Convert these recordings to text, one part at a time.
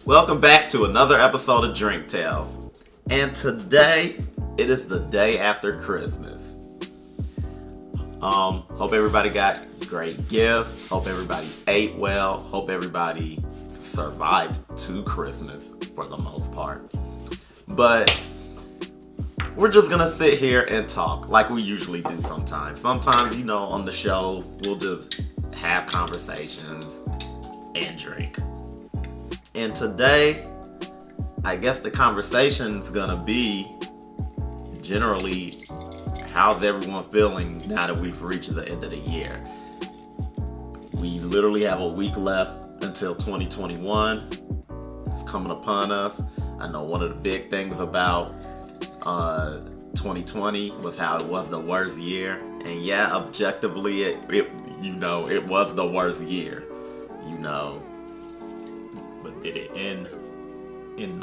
Welcome back to another episode of Drink Tales. And today, it is the day after Christmas. Hope everybody got great gifts. Hope everybody ate well. Hope everybody survived to Christmas for the most part. But we're just gonna sit here and talk like we usually do sometimes. Sometimes, on the show, we'll just have conversations and drink. And today, I guess the conversation's gonna be generally, how's everyone feeling now that we've reached the end of the year? We literally have a week left until 2021. It's coming upon us. I know one of the big things about 2020 was how it was the worst year. And yeah, objectively, it was the worst year. But did it end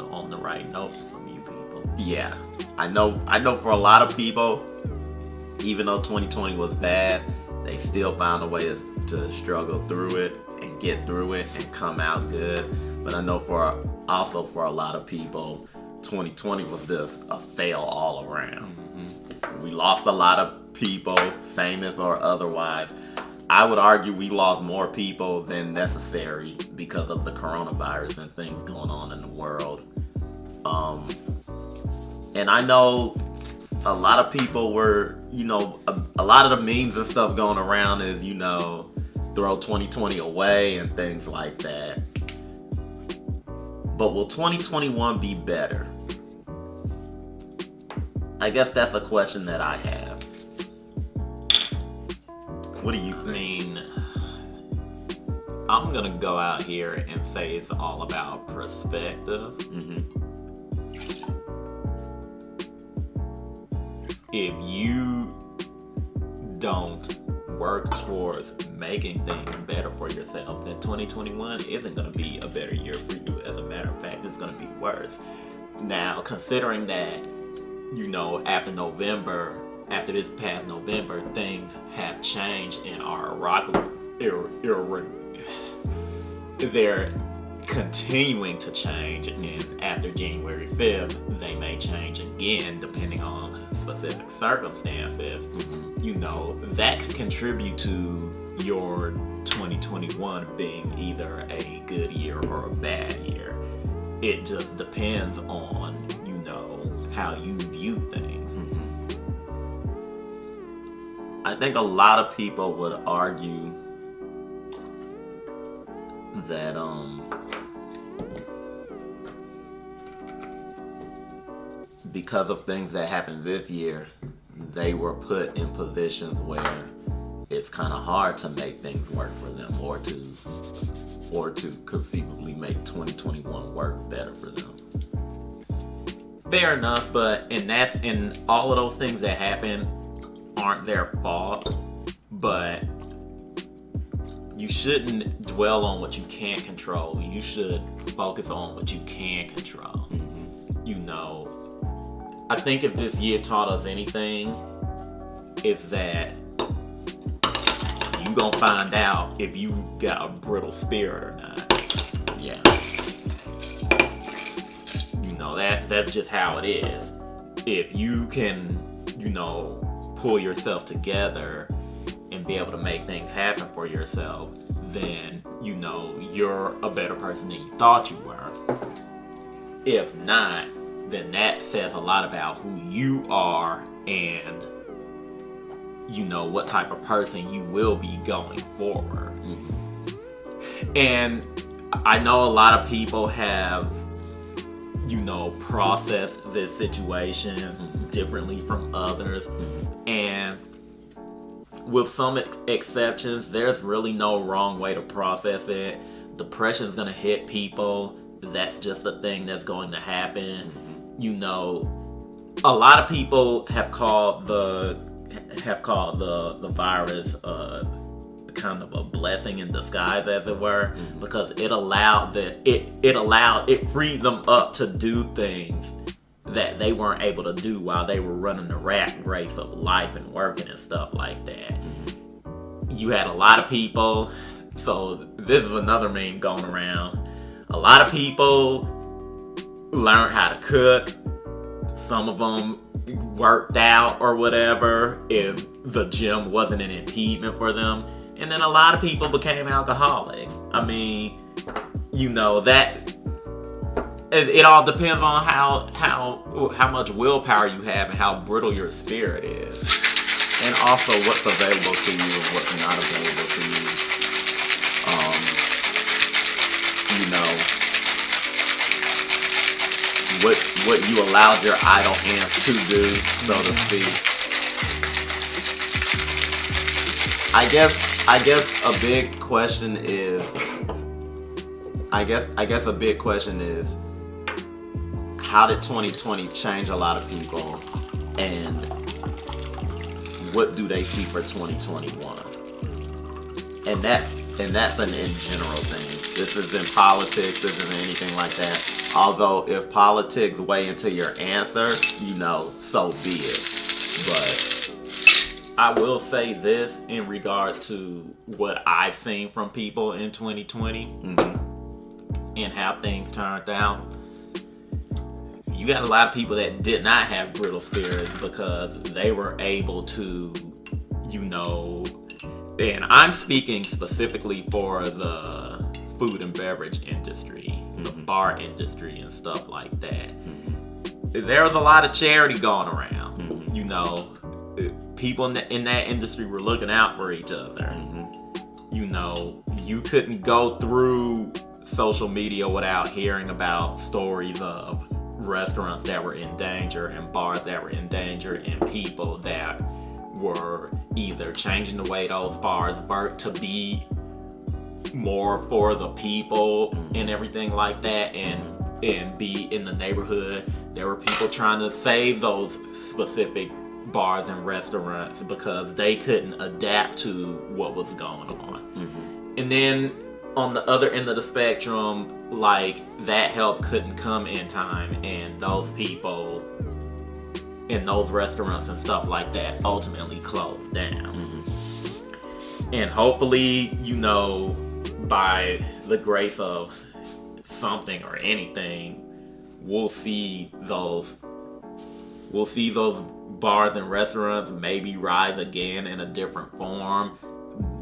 on the right note for some of you people? Yeah, I know for a lot of people, even though 2020 was bad, they still found a way to struggle through it and get through it and come out good. But I know for a lot of people, 2020 was just a fail all around. Mm-hmm. We lost a lot of people, famous or otherwise. I would argue we lost more people than necessary because of the coronavirus and things going on in the world. And I know a lot of people were, a lot of the memes and stuff going around is, throw 2020 away and things like that. But will 2021 be better? I guess that's a question that I have. What do you think? I mean, I'm gonna go out here and say it's all about perspective. Mm-hmm. If you don't work towards making things better for yourself, then 2021 isn't gonna be a better year for you. As a matter of fact, it's gonna be worse. Now, considering that, after this past November, things have changed and are they're continuing to change, and after January 5th, they may change again depending on specific circumstances. Mm-hmm. That could contribute to your 2021 being either a good year or a bad year. It just depends on, how you view things. I think a lot of people would argue that because of things that happened this year, they were put in positions where it's kind of hard to make things work for them, or to conceivably make 2021 work better for them. Fair enough, but and all of those things that happen aren't their fault, but you shouldn't dwell on what you can't control. You should focus on what you can control. I think if this year taught us anything, it's that you gonna find out if you got a brittle spirit or not. Yeah. That's just how it is. If you can, pull yourself together and be able to make things happen for yourself, then, you're a better person than you thought you were. If not, then that says a lot about who you are and, what type of person you will be going forward. Mm-hmm. And I know a lot of people have, processed this situation differently from others. Mm-hmm. And with some exceptions, there's really no wrong way to process it. Depression's gonna hit people. That's just a thing that's going to happen. Mm-hmm. A lot of people have called the virus kind of a blessing in disguise, as it were, because it freed them up to do things that they weren't able to do while they were running the rat race of life and working and stuff like that. You had a lot of people, so this is another meme going around a lot of people learned how to cook. Some of them worked out or whatever if the gym wasn't an impediment for them. And then a lot of people became alcoholics. I mean, that it all depends on how much willpower you have and how brittle your spirit is. And also what's available to you and what's not available to you. What you allowed your idle hands to do, so to speak. I guess a big question is how did 2020 change a lot of people, and what do they see for 2021? And that's an in general thing. This isn't politics, this isn't anything like that. Although if politics weigh into your answer, so be it. But I will say this in regards to what I've seen from people in 2020 and how things turned out. You got a lot of people that did not have brittle spirits because they were able to, and I'm speaking specifically for the food and beverage industry, the bar industry and stuff like that. There was a lot of charity going around. People in that industry were looking out for each other. You couldn't go through social media without hearing about stories of restaurants that were in danger and bars that were in danger and people that were either changing the way those bars work to be more for the people and everything like that, and be in the neighborhood. There were people trying to save those specific bars and restaurants because they couldn't adapt to what was going on. And then on the other end of the spectrum, like, that help couldn't come in time, and those people in those restaurants and stuff like that ultimately closed down. And hopefully, by the grace of something or anything, we'll see those bars and restaurants maybe rise again in a different form.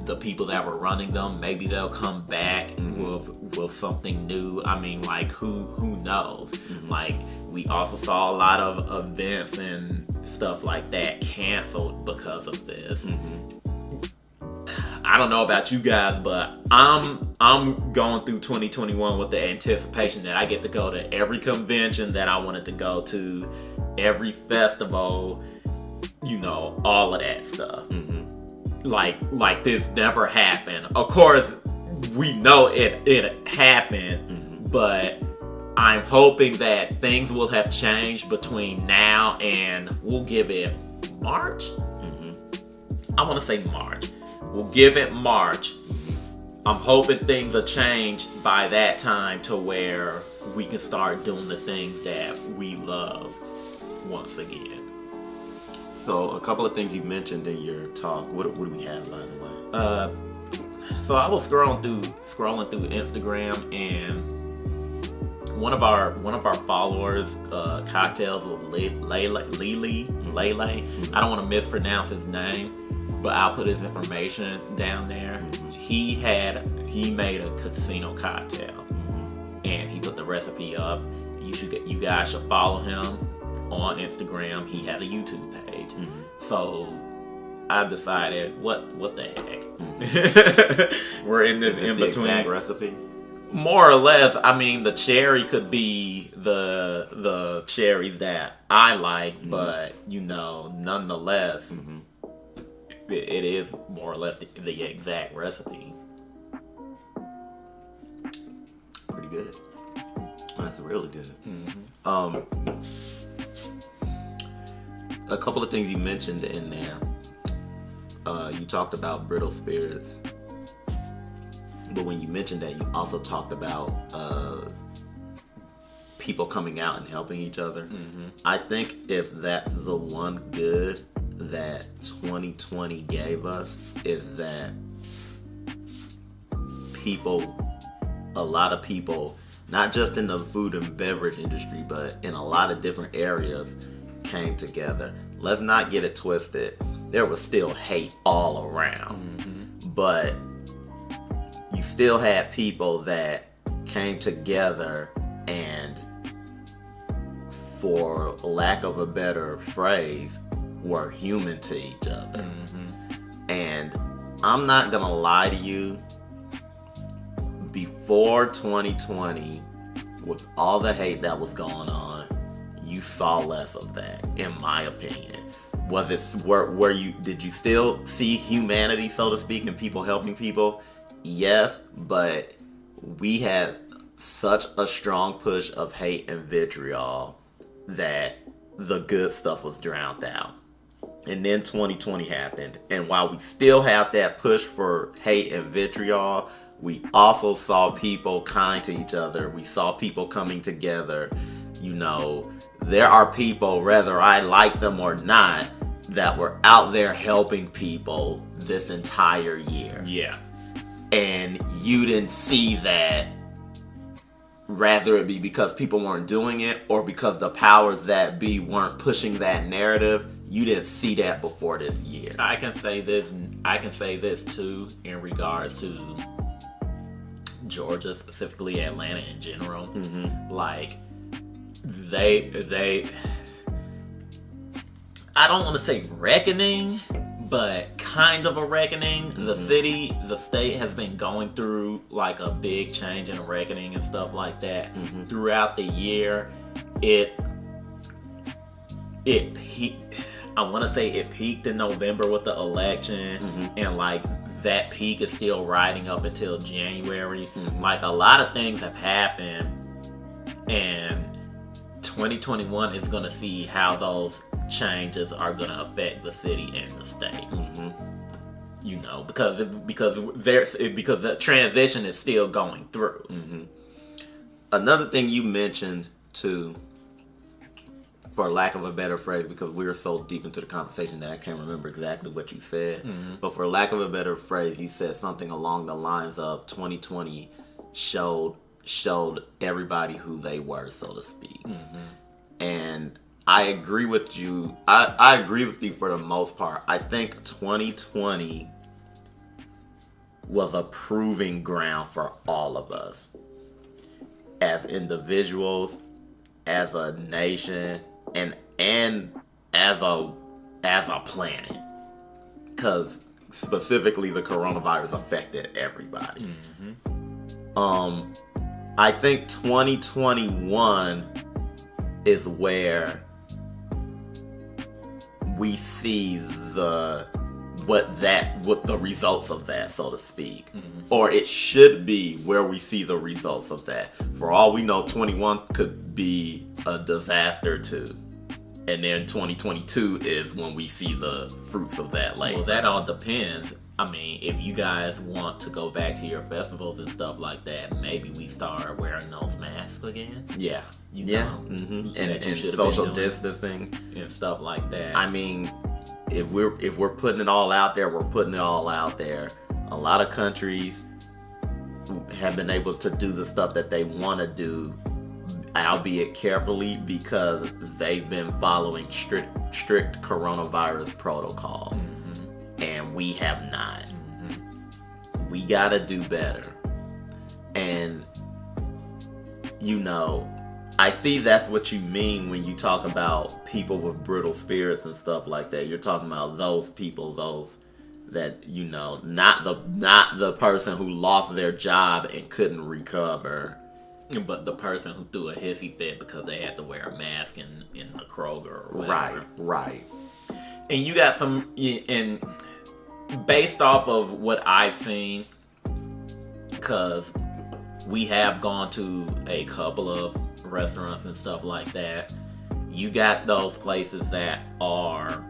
The people that were running them, maybe they'll come back with something new. I mean, like, who knows? Like, we also saw a lot of events and stuff like that canceled because of this. I don't know about you guys, but I'm going through 2021 with the anticipation that I get to go to every convention that I wanted to go to, every festival, all of that stuff. Like this never happened. Of course, we know it happened, but I'm hoping that things will have changed between now and, we'll give it March. I want to say March. We'll give it March. I'm hoping things will change by that time to where we can start doing the things that we love once again. So a couple of things you mentioned in your talk. What do we have, by the way? So I was scrolling through Instagram, and one of our followers, Cocktails with Lele. I don't want to mispronounce his name, but I'll put his information down there. He made a casino cocktail, and he put the recipe up. You guys should follow him on Instagram. He has a YouTube page. So I decided, what the heck? We're in this in between. Exact recipe? More or less. I mean, the cherry could be the cherries that I like, but nonetheless, it is more or less the exact recipe. Pretty good. That's really good. A couple of things you mentioned in there. You talked about brittle spirits, but when you mentioned that, you also talked about people coming out and helping each other. I think if that's the one good that 2020 gave us, is that a lot of people not just in the food and beverage industry, but in a lot of different areas, came together. Let's not get it twisted. There was still hate all around, but you still had people that came together and, for lack of a better phrase, were human to each other. And I'm not gonna lie to you, before 2020, with all the hate that was going on, you saw less of that, in my opinion. Was it did you still see humanity, so to speak, and people helping people? Yes, but we had such a strong push of hate and vitriol that the good stuff was drowned out. And then 2020 happened, and while we still have that push for hate and vitriol, we also saw people kind to each other. We saw people coming together. You know, there are people, whether I like them or not, that were out there helping people this entire year. Yeah. And you didn't see that, rather it be because people weren't doing it or because the powers that be weren't pushing that narrative. You didn't see that before this year. I can say this too, in regards to Georgia, specifically Atlanta in general. Like, they I don't want to say reckoning, but kind of a reckoning. The city, the state has been going through like a big change and a reckoning and stuff like that throughout the year. It peaked. I want to say it peaked in November with the election, and like that peak is still riding up until January. Like, a lot of things have happened, and 2021 is going to see how those changes are going to affect the city and the state. You know, because the transition is still going through. Another thing you mentioned too, for lack of a better phrase, because we were so deep into the conversation that I can't remember exactly what you said, but for lack of a better phrase, you said something along the lines of 2020 showed everybody who they were, so to speak. And I agree with you. I agree with you for the most part. I think 2020 was a proving ground for all of us, as individuals, as a nation, and as a planet, because specifically the coronavirus affected everybody. I think 2021 is where we see what the results of that, so to speak. Or it should be where we see the results of that. For all we know, 21 could be a disaster too. And then 2022 is when we see the fruits of that labor. Well, that all depends. I mean, if you guys want to go back to your festivals and stuff like that, maybe we start wearing those masks again. Yeah. You know, And social distancing and stuff like that. I mean, if we're putting it all out there, we're putting it all out there. A lot of countries have been able to do the stuff that they want to do, albeit carefully, because they've been following strict coronavirus protocols. And we have not. We gotta do better. And, you know, I see that's what you mean when you talk about people with brittle spirits and stuff like that. You're talking about those people, those that, you know, not the person who lost their job and couldn't recover, but the person who threw a hissy fit because they had to wear a mask in the Kroger or whatever. Right. And you got some, and based off of what I've seen, because we have gone to a couple of restaurants and stuff like that, you got those places that are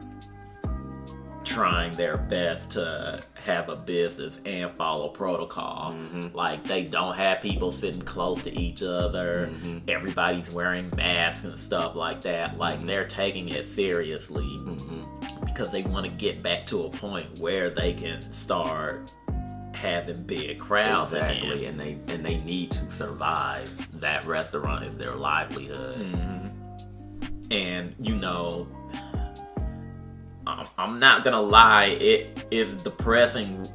trying their best to have a business and follow protocol. Like, they don't have people sitting close to each other. Everybody's wearing masks and stuff like that. Like, they're taking it seriously because they want to get back to a point where they can start having big crowds exactly, again. and they need to survive. That restaurant is their livelihood. And I'm not gonna lie, it is depressing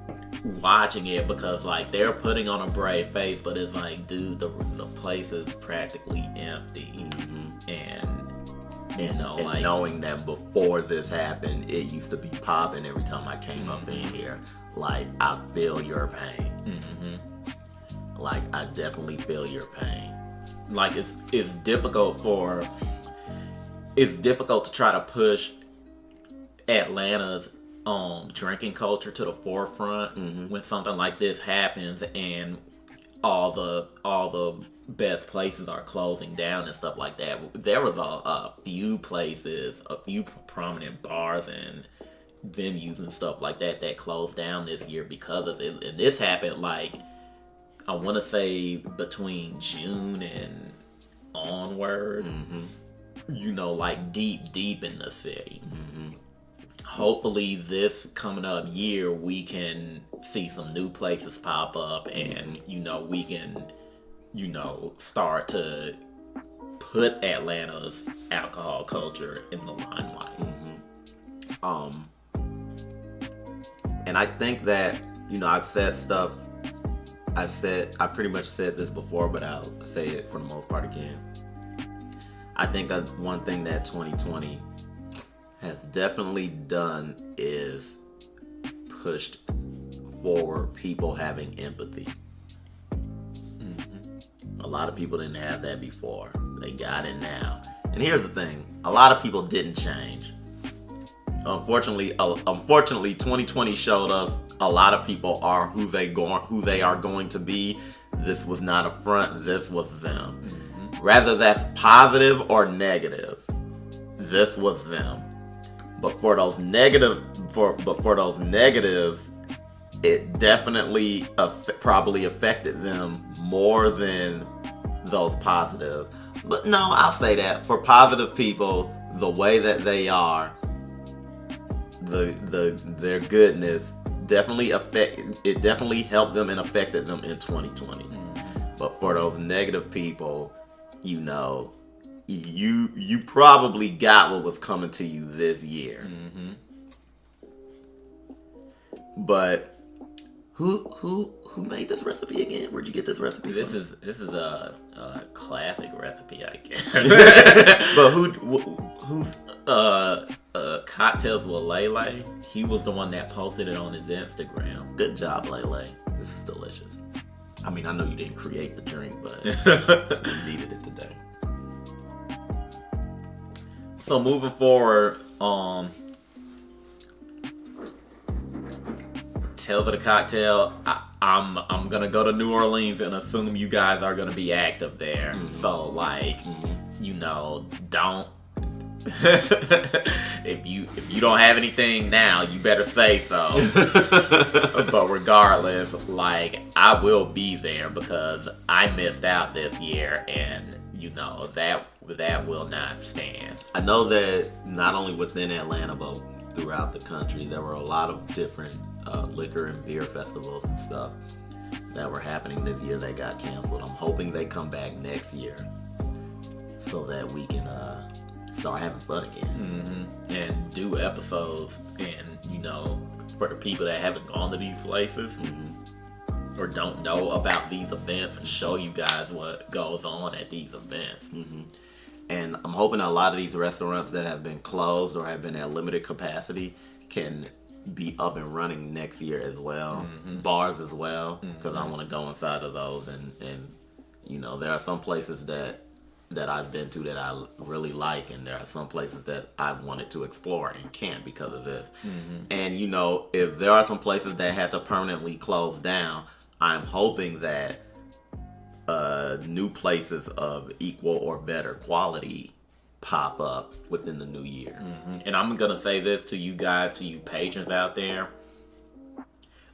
watching it because like they're putting on a brave face, but it's like, dude, the place is practically empty. And like knowing that before this happened, it used to be popping every time I came up in here. Like, I feel your pain. Like, I definitely feel your pain. Like, it's difficult to try to push Atlanta's drinking culture to the forefront when something like this happens and all the best places are closing down and stuff like that. There was a few places, a few prominent bars and venues and stuff like that closed down this year because of it. And this happened like, I want to say between June and onward, like deep in the city. Hopefully this coming up year we can see some new places pop up and we can start to put Atlanta's alcohol culture in the limelight. And I think that I pretty much said this before, but I'll say it for the most part again. I think that one thing that 2020 has definitely done is pushed forward people having empathy. A lot of people didn't have that before. They got it now. And here's the thing. A lot of people didn't change. Unfortunately, 2020 showed us a lot of people are who they are going to be. This was not a front. This was them. Whether that's positive or negative, this was them. But for those negatives, it definitely probably affected them more than those positives. But no, I'll say that for positive people, the way that they are, their goodness definitely helped them and affected them in 2020. But for those negative people, you probably got what was coming to you this year. But who made this recipe again? Where'd you get this recipe This from? is a classic recipe, I guess. But who's Cocktails with Lele. He was the one that posted it on his Instagram. Good job, Lele. This is delicious. I mean, I know you didn't create the drink, but we needed it today. So moving forward, Tales of the Cocktail, I'm gonna go to New Orleans and assume you guys are gonna be active there. So like, don't if you don't have anything now, you better say so. But regardless, like, I will be there because I missed out this year, and that will not stand. I know that not only within Atlanta, but throughout the country, there were a lot of different liquor and beer festivals and stuff that were happening this year that got canceled. I'm hoping they come back next year so that we can start having fun again. And do episodes, and for the people that haven't gone to these places or don't know about these events, and show you guys what goes on at these events. And I'm hoping a lot of these restaurants that have been closed or have been at limited capacity can be up and running next year as well. Bars as well, because I want to go inside of those, and there are some places that I've been to that I really like, and there are some places that I wanted to explore and can't because of this. And if there are some places that had to permanently close down, I'm hoping that new places of equal or better quality pop up within the new year. And I'm gonna say this to you guys, to you patrons out there: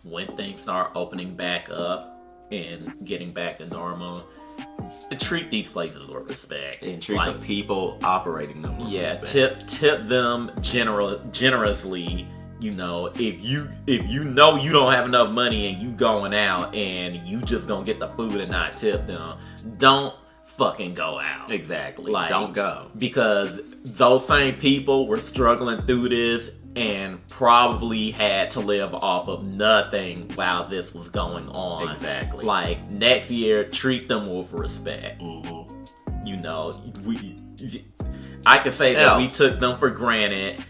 when things start opening back up and getting back to normal, treat these places with respect, and treat the people operating them with respect. Tip them generously, you know, if you know you don't have enough money and you going out and you just gonna get the food and not tip them, don't fucking go out. Exactly. Like, don't go. Because those same people were struggling through this and probably had to live off of nothing while this was going on. Exactly. Like, next year, treat them with respect. Mm-hmm. You know, I can say that we took them for granted.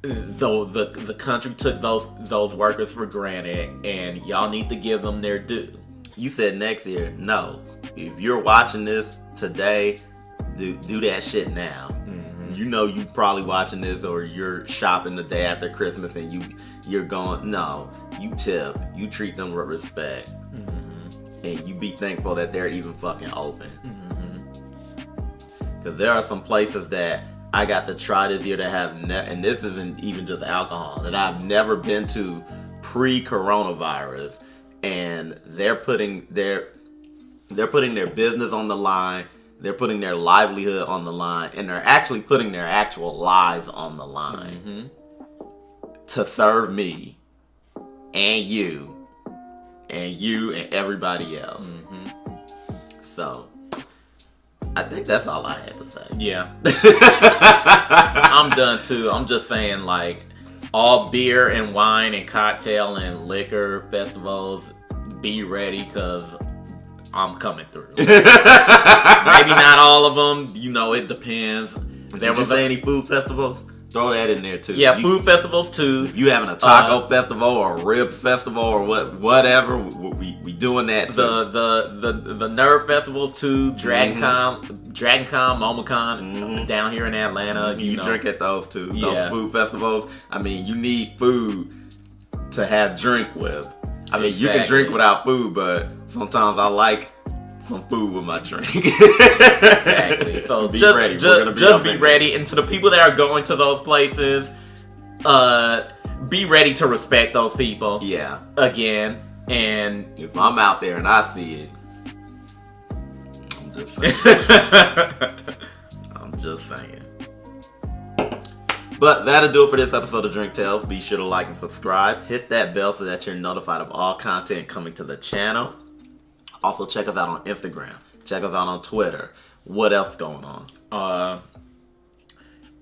Though the country took those workers for granted, and y'all need to give them their due. You said next year. No. If you're watching this today, do that shit now. Mm-hmm. You know you probably watching this, or you're shopping the day after Christmas and you're going, no, you tip. You treat them with respect. Mm-hmm. And you be thankful that they're even fucking open. Because there are some places that I got to try this year to have, and this isn't even just alcohol, that I've never been to pre-coronavirus, and they're putting their business on the line, they're putting their livelihood on the line, and they're actually putting their actual lives on the line to serve me and you and everybody else. So I think that's all I had to say. Yeah. I'm done too. I'm just saying, like, all beer and wine and cocktail and liquor festivals, be ready, because I'm coming through. Maybe not all of them. You know, it depends. There was any food festivals? Throw that in there too. Yeah, food festivals too. You having a taco festival or a ribs festival or whatever? We doing that too. The nerd festivals too. DragonCon, MomoCon down here in Atlanta. You drink at those too. Those Yeah. food festivals. I mean, you need food to have drink with. I mean, you can drink without food, but sometimes I like some food with my drink. Exactly. So be just ready. Just be ready. And to the people that are going to those places, be ready to respect those people. Yeah. Again, and if I'm out there and I see it, I'm just saying. I'm just saying. But that'll do it for this episode of Drink Tales. Be sure to like and subscribe. Hit that bell so that you're notified of all content coming to the channel. Also, check us out on Instagram. Check us out on Twitter. What else going on?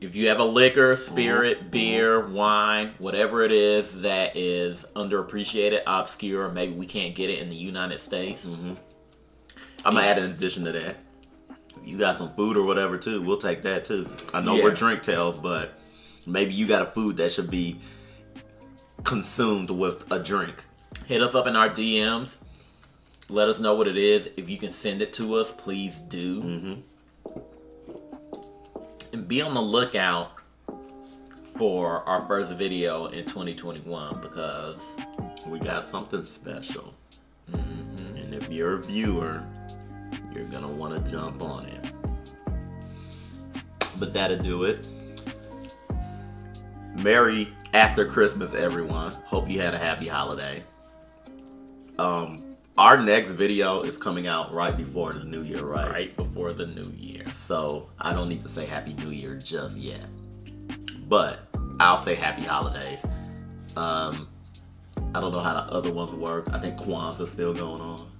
If you have a liquor, spirit, beer, wine, whatever it is that is underappreciated, obscure, maybe we can't get it in the United States. I'm going to add an addition to that. If you got some food or whatever too, we'll take that too. I know we're Drink Tales, but maybe you got a food that should be consumed with a drink. Hit us up in our DMs. Let us know what it is. If you can send it to us, please do. And be on the lookout for our first video in 2021, because we got something special. And if you're a viewer, you're going to want to jump on it. But that'll do it. Merry after Christmas, everyone. Hope you had a happy holiday. Our next video is coming out right before the new year, right? Right before the new year. So I don't need to say Happy New Year just yet. But I'll say Happy Holidays. I don't know how the other ones work. I think Kwanzaa's still going on.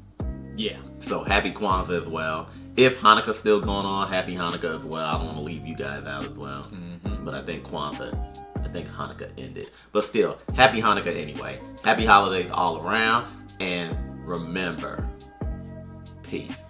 Yeah. So Happy Kwanzaa as well. If Hanukkah's still going on, Happy Hanukkah as well. I don't want to leave you guys out as well. But I think Hanukkah ended. But still, Happy Hanukkah anyway. Happy holidays all around. And remember, peace.